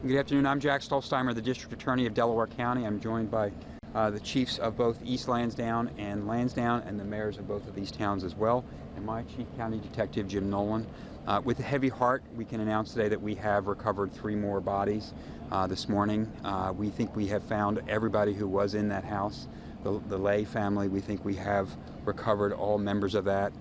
Good afternoon. I'm Jack Stollsteimer, the District Attorney of Delaware County. I'm joined by the chiefs of both East Lansdowne and Lansdowne and the mayors of both of these towns as well, and my Chief County Detective, Jim Nolan. With a heavy heart, we can announce today that we have recovered 3 more bodies this morning. We think we have found everybody who was in that house. The Lay family, we think we have recovered all members of that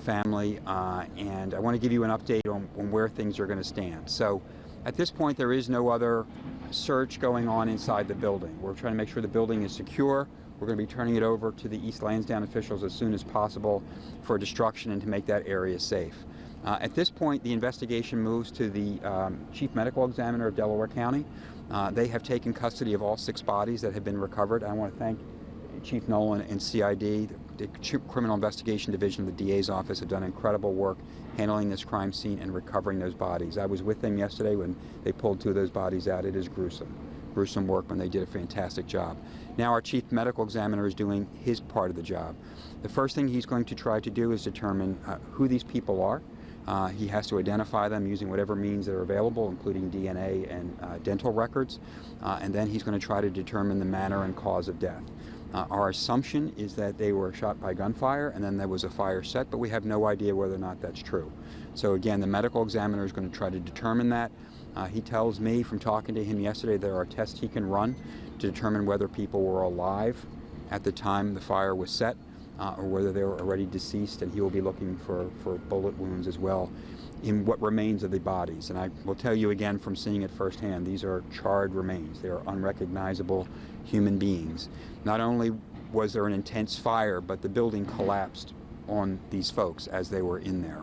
family, and I want to give you an update on where things are going to stand. So at this point, there is no other search going on inside the building. We're trying to make sure the building is secure. We're going to be turning it over to the East Lansdowne officials as soon as possible for destruction and to make that area safe. At this point, the investigation moves to the Chief Medical Examiner of Delaware County. They have taken custody of all 6 bodies that have been recovered. I want to thank Chief Nolan and CID, the Criminal Investigation Division of the DA's office, have done incredible work handling this crime scene and recovering those bodies. I was with them yesterday when they pulled 2 of those bodies out. It is gruesome work, when they did a fantastic job. Now our Chief Medical Examiner is doing his part of the job. The first thing he's going to try to do is determine who these people are. He has to identify them using whatever means that are available, including DNA and dental records, and then he's going to try to determine the manner and cause of death. Our assumption is that they were shot by gunfire and then there was a fire set, but we have no idea whether or not that's true. So again, the medical examiner is going to try to determine that. He tells me from talking to him yesterday there are tests he can run to determine whether people were alive at the time the fire was set or whether they were already deceased, and he will be looking for bullet wounds as well in what remains of the bodies. And I will tell you again from seeing it firsthand, these are charred remains. They are unrecognizable human beings. Not only was there an intense fire, but the building collapsed on these folks as they were in there.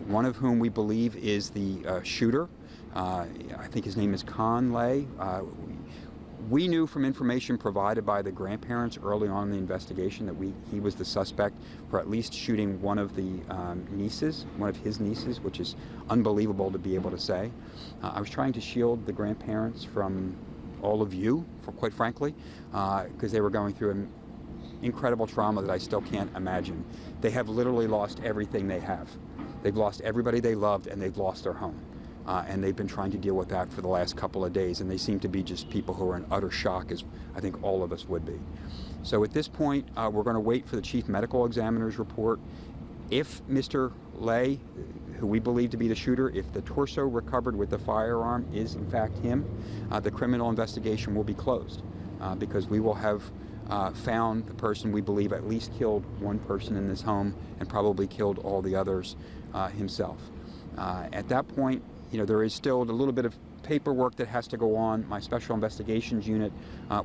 One of whom we believe is the shooter. I think his name is Con Lay. We knew from information provided by the grandparents early on in the investigation that he was the suspect for at least shooting one of the one of his nieces, which is unbelievable to be able to say. I was trying to shield the grandparents from all of you, quite frankly, because they were going through an incredible trauma that I still can't imagine. They have literally lost everything they have. They've lost everybody they loved, and they've lost their home. And they've been trying to deal with that for the last couple of days, and they seem to be just people who are in utter shock, as I think all of us would be. So at this point, we're going to wait for the Chief Medical Examiner's report. If Mr. Lay, who we believe to be the shooter, if the torso recovered with the firearm is in fact him, the criminal investigation will be closed because we will have found the person we believe at least killed one person in this home and probably killed all the others himself. At that point, there is still a little bit of paperwork that has to go on. My Special Investigations Unit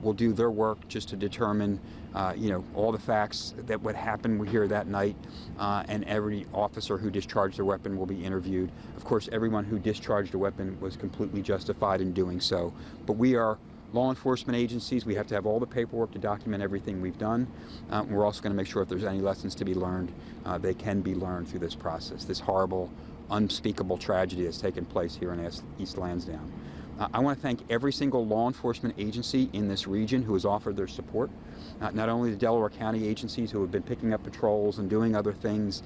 will do their work just to determine, all the facts that would happen here that night, and every officer who discharged their weapon will be interviewed. Of course, everyone who discharged a weapon was completely justified in doing so. But we are law enforcement agencies. We have to have all the paperwork to document everything we've done. We're also going to make sure if there's any lessons to be learned, they can be learned through this process, this horrible, unspeakable tragedy that's taken place here in East Lansdowne. I want to thank every single law enforcement agency in this region who has offered their support. Not only the Delaware County agencies who have been picking up patrols and doing other things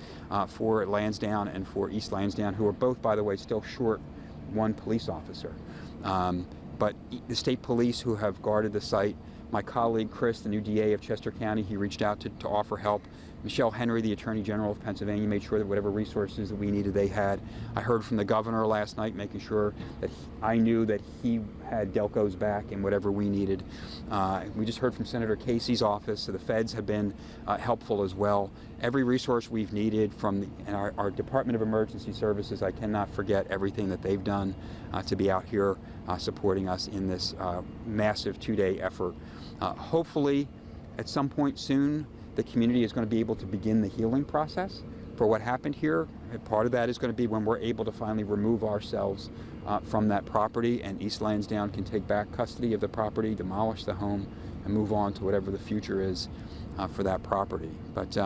for Lansdowne and for East Lansdowne, who are both, by the way, still short 1 police officer. But the state police who have guarded the site. My colleague Chris, the new DA of Chester County, he reached out to offer help. Michelle Henry, the Attorney General of Pennsylvania, made sure that whatever resources that we needed, they had. I heard from the governor last night, making sure that I knew that he had Delco's back and whatever we needed. We just heard from Senator Casey's office, so the feds have been helpful as well. Every resource we've needed from our Department of Emergency Services, I cannot forget everything that they've done to be out here supporting us in this massive 2-day effort. Hopefully, at some point soon, the community is going to be able to begin the healing process for what happened here. And part of that is going to be when we're able to finally remove ourselves from that property, and East Lansdowne can take back custody of the property, demolish the home, and move on to whatever the future is for that property. But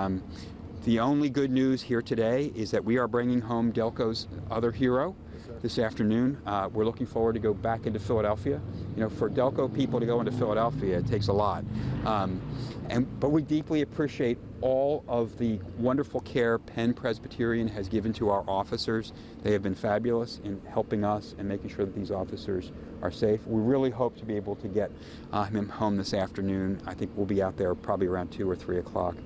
the only good news here today is that we are bringing home Delco's other hero. Yes, this afternoon. We're looking forward to go back into Philadelphia. You know, for Delco people to go into Philadelphia, it takes a lot. But we deeply appreciate all of the wonderful care Penn Presbyterian has given to our officers. They have been fabulous in helping us and making sure that these officers are safe. We really hope to be able to get him home this afternoon. I think we'll be out there probably around 2 or 3 o'clock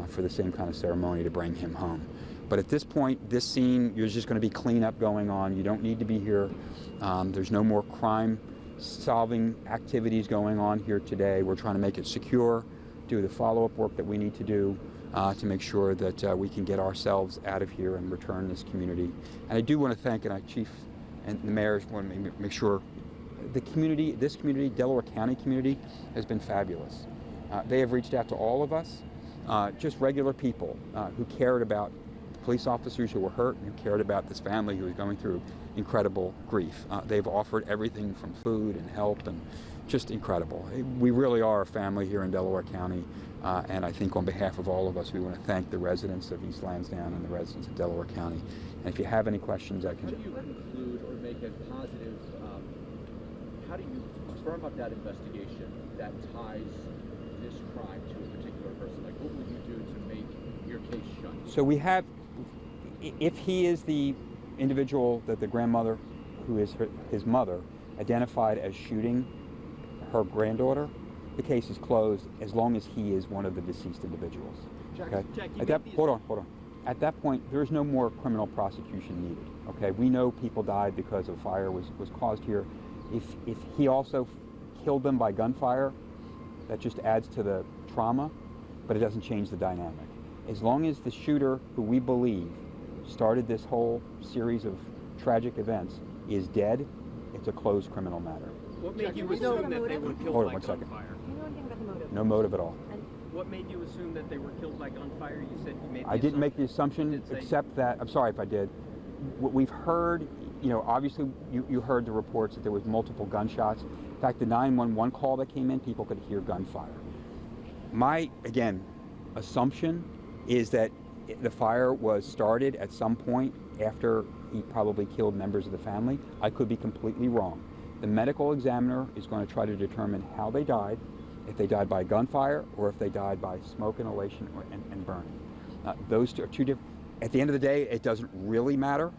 for the same kind of ceremony to bring him home. But at this point, this scene, there's just going to be cleanup going on. You don't need to be here. There's no more crime-solving activities going on here today. We're trying to make it secure, do the follow-up work that we need to do to make sure that we can get ourselves out of here and return this community. And I do want to thank, and our chief and the mayors want to make sure the community, this community, Delaware County community, has been fabulous. They have reached out to all of us, just regular people who cared about police officers who were hurt and who cared about this family who was going through incredible grief. They've offered everything from food and help, and just incredible. We really are a family here in Delaware County, and I think on behalf of all of us, we want to thank the residents of East Lansdowne and the residents of Delaware County. And if you have any questions, I can... How do you conclude or make a positive, how do you firm up that investigation that ties this crime to a particular person? Like, what will you do to make your case shut? So we have, if he is the individual that the grandmother, who is his mother, identified as shooting her granddaughter, the case is closed as long as he is one of the deceased individuals. Okay? Hold on. At that point, there is no more criminal prosecution needed. Okay? We know people died because a fire was caused here. If he also killed them by gunfire, that just adds to the trauma, but it doesn't change the dynamic. As long as the shooter, who we believe started this whole series of tragic events, is dead, it's a closed criminal matter. What made you assume that they were killed by gunfire? Do you know anything about the motive? No motive at all. And what made you assume that they were killed by gunfire? You said you made the I didn't make the assumption, except that, I'm sorry if I did. What we've heard, you know, obviously you heard the reports that there was multiple gunshots. In fact, the 911 call that came in, people could hear gunfire. My, again, assumption is that the fire was started at some point after he probably killed members of the family. I could be completely wrong. The medical examiner is going to try to determine how they died, if they died by gunfire or if they died by smoke inhalation and burning. Those two are two different. At the end of the day, it doesn't really matter.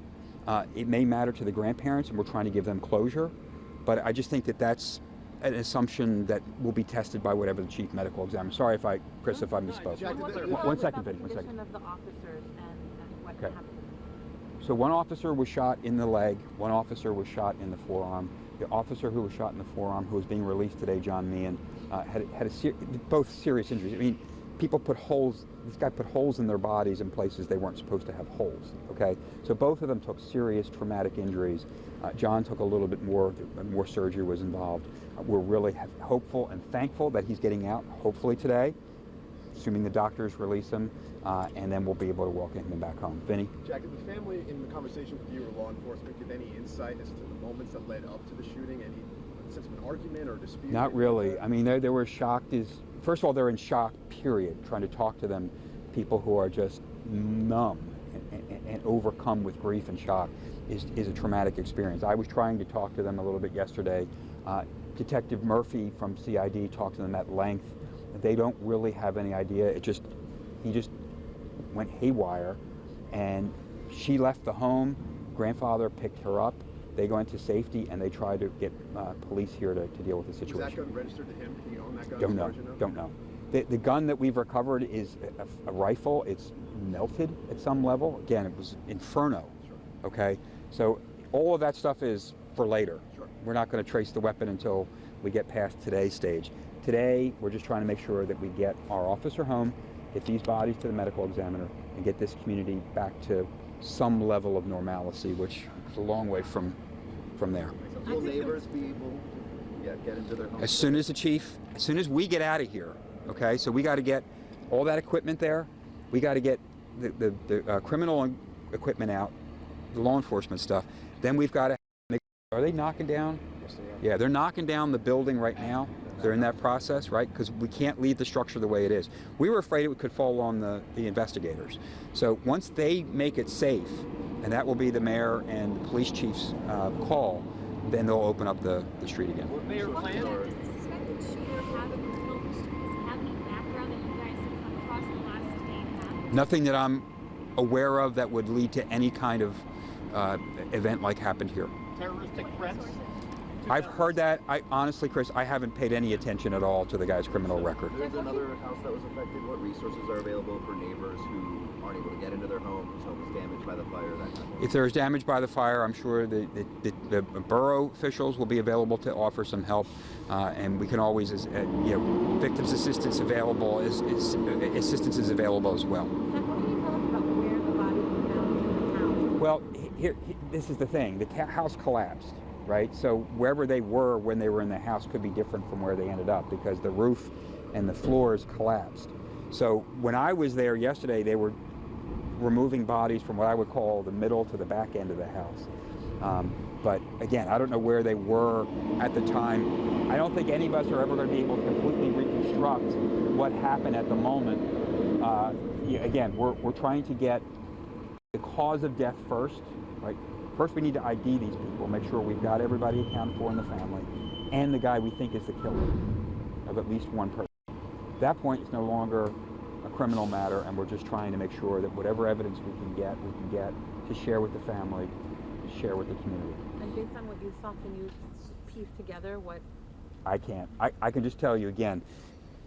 It may matter to the grandparents, and we're trying to give them closure, but I just think that that's an assumption that will be tested by whatever the chief medical examiner. Sorry if I, Chris, if I misspoke. One second, Vinny, 1 second. of the officers and what Okay. happened? So one officer was shot in the leg, one officer was shot in the forearm. The officer who was shot in the forearm, who is being released today, John Meehan, had both serious injuries. I mean, people put holes, this guy put holes in their bodies in places they weren't supposed to have holes, okay? So both of them took serious traumatic injuries. John took a little bit more surgery was involved. We're really hopeful and thankful that he's getting out, hopefully today, assuming the doctors release him, and then we'll be able to welcome him back home. Vinny? Jack, did the family, in the conversation with you or law enforcement, give any insight as to the moments that led up to the shooting? Any sense of an argument or dispute? Not really. I mean, they were shocked. First of all, they're in shock, period. Trying to talk to them, people who are just numb and overcome with grief and shock is a traumatic experience. I was trying to talk to them a little bit yesterday. Detective Murphy from CID talked to them at length. They don't really have any idea. He just went haywire, and she left the home. Grandfather picked her up. They go into safety, and they try to get police here to deal with the situation. Was that gun registered to him? Did he own that gun? Don't know. The gun that we've recovered is a rifle. It's melted at some level. Again, it was Inferno. Sure. Okay, so all of that stuff is for later. Sure. We're not going to trace the weapon until we get past today's stage. Today, we're just trying to make sure that we get our officer home, get these bodies to the medical examiner, and get this community back to some level of normalcy, which is a long way from there. Will neighbors be able to get into their homes? As soon as we get out of here, okay? So we got to get all that equipment there. We got to get the criminal equipment out, the law enforcement stuff. Then we've got to make. Are they knocking down? Yes, they are. Yeah, they're knocking down the building right now. They're in that process, right? Because we can't leave the structure the way it is. We were afraid it could fall on the investigators. So once they make it safe, and that will be the mayor and the police chief's call. Then they'll open up the street again. What Mayor resources Plan? are- Does the suspected shooter have a criminal history? Does he have any background that you guys have come across in the last day and a half? Nothing that I'm aware of that would lead to any kind of event like happened here. Terroristic threats? I've heard that. I honestly, Chris, I haven't paid any attention at all to the guy's criminal record. There's another house that was affected. What resources are available for neighbors who aren't able to get into their homes, home was damaged by the fire, that kind of thing? If there is damage by the fire, I'm sure the borough officials will be available to offer some help, and we can always, victims assistance available assistance is available as well. Jack, what can you tell us about where the bodies were found in the town? Well, this is the thing. The house collapsed, right? So wherever they were when they were in the house could be different from where they ended up because the roof and the floors collapsed. So when I was there yesterday, they were removing bodies from what I would call the middle to the back end of the house. But again, I don't know where they were at the time. I don't think any of us are ever going to be able to completely reconstruct what happened at the moment. Again, we're trying to get the cause of death first, right? First, we need to ID these people, make sure we've got everybody accounted for in the family, and the guy we think is the killer of at least one person. At that point, it's no longer a criminal matter, and we're just trying to make sure that whatever evidence we can get to share with the family, to share with the community. And based on what you saw, can you piece together what? I can't. I can just tell you again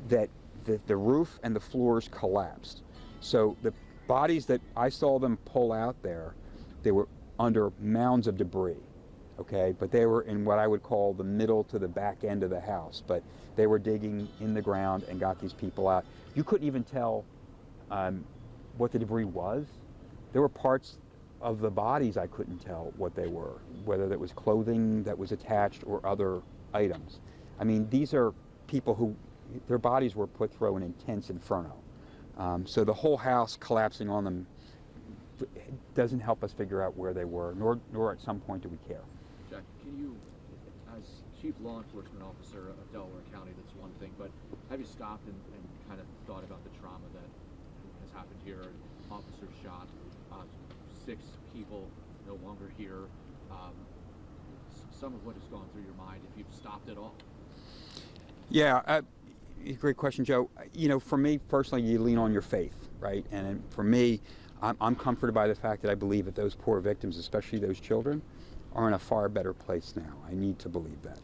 that the roof and the floors collapsed. So the bodies that I saw them pull out there, they were under mounds of debris, okay? But they were in what I would call the middle to the back end of the house. But they were digging in the ground and got these people out. You couldn't even tell what the debris was. There were parts of the bodies I couldn't tell what they were, whether that was clothing that was attached or other items. I mean, these are people who, their bodies were put through an intense inferno. So the whole house collapsing on them doesn't help us figure out where they were, nor at some point do we care. Jack, can you, as Chief Law Enforcement Officer of Delaware County, that's one thing, but have you stopped and kind of thought about the trauma that has happened here? Officers shot, 6 people no longer here. Some of what has gone through your mind, if you've stopped at all? Yeah, great question, Joe. You know, for me personally, you lean on your faith, right? And for me, I'm comforted by the fact that I believe that those poor victims, especially those children, are in a far better place now. I need to believe that.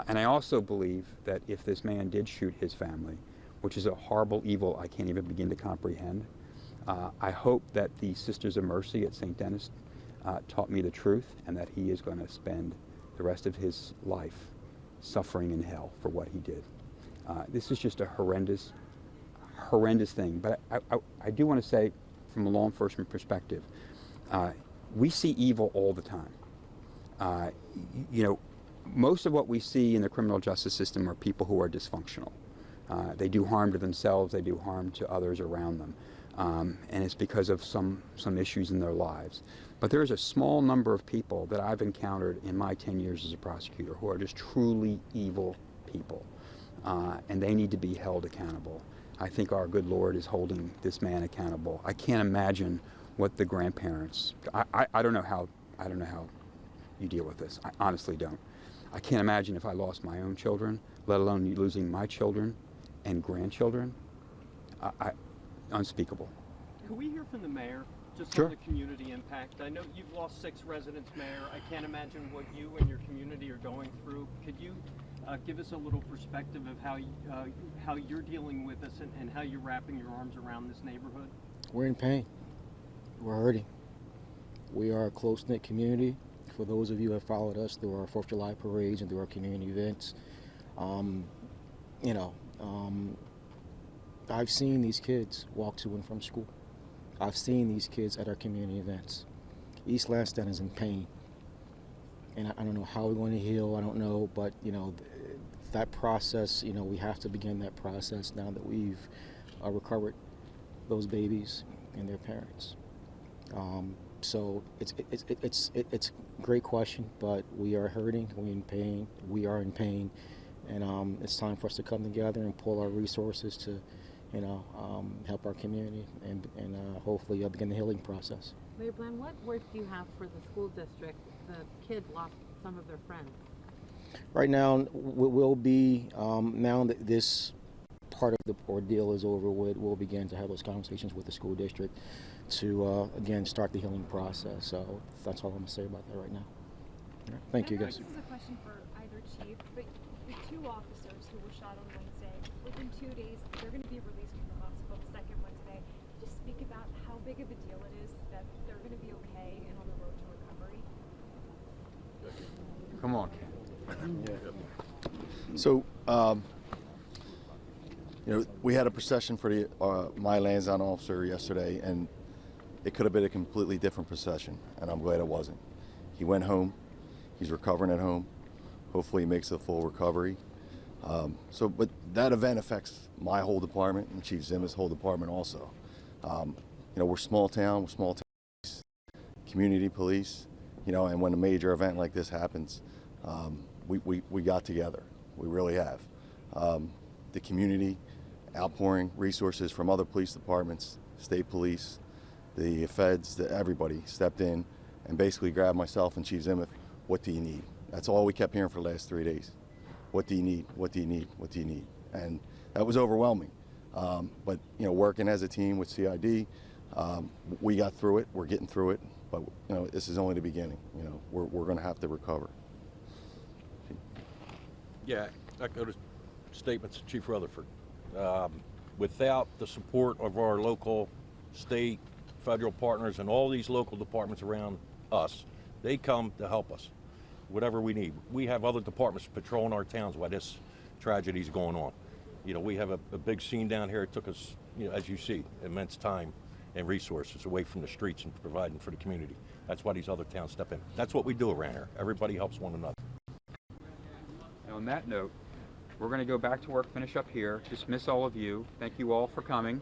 And I also believe that if this man did shoot his family, which is a horrible evil I can't even begin to comprehend, I hope that the Sisters of Mercy at St. Denis taught me the truth and that he is going to spend the rest of his life suffering in hell for what he did. This is just a horrendous thing. But I do want to say, from a law enforcement perspective, we see evil all the time. You know, most of what we see in the criminal justice system are people who are dysfunctional. They do harm to themselves, they do harm to others around them. And it's because of some issues in their lives. But there is a small number of people that I've encountered in my 10 years as a prosecutor who are just truly evil people. And they need to be held accountable. I think our good Lord is holding this man accountable. I can't imagine what the grandparents, I don't know how you deal with this. I honestly don't. I can't imagine if I lost my own children, let alone losing my children and grandchildren. Unspeakable. Could we hear from the mayor just Sure. on the community impact? I know you've lost 6 residents, Mayor. I can't imagine what you and your community are going through. Could you give us a little perspective of how you're dealing with this and how you're wrapping your arms around this neighborhood? We're in pain. We're hurting. We are a close-knit community. For those of you who have followed us through our 4th of July parades and through our community events, I've seen these kids walk to and from school. I've seen these kids at our community events. East Lansdowne is in pain. And I don't know how we're going to heal, I don't know, but that process, we have to begin that process now that we've recovered those babies and their parents. So it's a great question, but we are hurting, we're in pain, we are in pain, and it's time for us to come together and pull our resources to help our community and hopefully begin the healing process. Mayor Bland, what words do you have for the school district? The kids lost some of their friends. Right now, we'll be, now that this part of the ordeal is over with, we'll begin to have those conversations with the school district to, again, start the healing process. So that's all I'm going to say about that right now. All right. Thank you, guys. This is a question for either chief, but the two officers who were shot on Wednesday, within 2 days, they're going to be released from the hospital, the second one today. Just speak about how big of a deal it is that they're going to be okay and on the road to recovery. Come on, Ken. So, we had a procession for the my Lansdowne officer yesterday, and it could have been a completely different procession, and I'm glad it wasn't. He went home. He's recovering at home. Hopefully he makes a full recovery. But that event affects my whole department and Chief Zimmer's whole department also. We're small town, police, community police, and when a major event like this happens, we got together. We really have. The community outpouring resources from other police departments, state police, the feds, everybody stepped in and basically grabbed myself and Chief Zimmer. What do you need? That's all we kept hearing for the last 3 days. What do you need? What do you need? What do you need? And that was overwhelming. But working as a team with CID, we got through it. We're getting through it. But this is only the beginning. We're going to have to recover. Yeah, echo the statements of Chief Rutherford. Without the support of our local, state, federal partners and all these local departments around us, they come to help us, whatever we need. We have other departments patrolling our towns while this tragedy is going on. We have a big scene down here. It took us, as you see, immense time and resources away from the streets and providing for the community. That's why these other towns step in. That's what we do around here. Everybody helps one another. And on that note, we're going to go back to work, finish up here, dismiss all of you. Thank you all for coming.